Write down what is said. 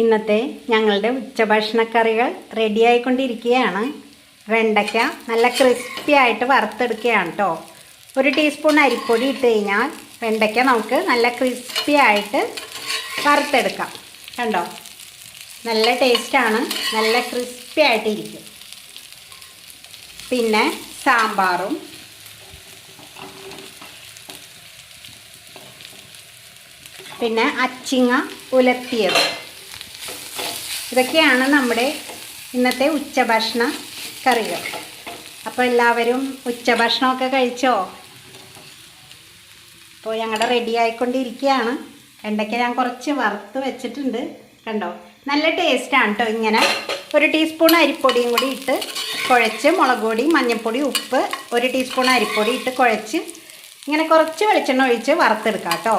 ഇന്നത്തെ ഞങ്ങളുടെ ഉച്ചഭക്ഷണക്കറികൾ റെഡിയായിക്കൊണ്ടിരിക്കുകയാണ്. വെണ്ടയ്ക്ക നല്ല ക്രിസ്പി ആയിട്ട് വറുത്തെടുക്കുകയാണ് കേട്ടോ. 1 ടീസ്പൂൺ അരിപ്പൊടി ഇട്ട് കഴിഞ്ഞാൽ വെണ്ടയ്ക്ക നമുക്ക് നല്ല ക്രിസ്പി ആയിട്ട് വറുത്തെടുക്കാം. കണ്ടോ, നല്ല ടേസ്റ്റാണ്, നല്ല ക്രിസ്പി ആയിട്ടിരിക്കും. പിന്നെ സാമ്പാറും പിന്നെ അച്ചിങ്ങ ഉലത്തിയത്, ഇതൊക്കെയാണ് നമ്മുടെ ഇന്നത്തെ ഉച്ചഭക്ഷണ കറികൾ. അപ്പോൾ എല്ലാവരും ഉച്ചഭക്ഷണമൊക്കെ കഴിച്ചോ? അപ്പോൾ ഞങ്ങളുടെ റെഡി ആയിക്കൊണ്ടിരിക്കുകയാണ്. വെണ്ടയ്ക്ക ഞാൻ കുറച്ച് വറുത്ത് വെച്ചിട്ടുണ്ട്. കണ്ടോ, നല്ല ടേസ്റ്റാണ് കേട്ടോ. ഇങ്ങനെ 1 ടീസ്പൂൺ അരിപ്പൊടിയും കൂടി ഇട്ട് കുഴച്ച്, മുളക് പൊടി, മഞ്ഞൾപ്പൊടി, ഉപ്പ്, 1 ടീസ്പൂൺ അരിപ്പൊടി ഇട്ട് കുഴച്ച് ഇങ്ങനെ കുറച്ച് വെളിച്ചെണ്ണ ഒഴിച്ച് വറുത്തെടുക്കാം കേട്ടോ.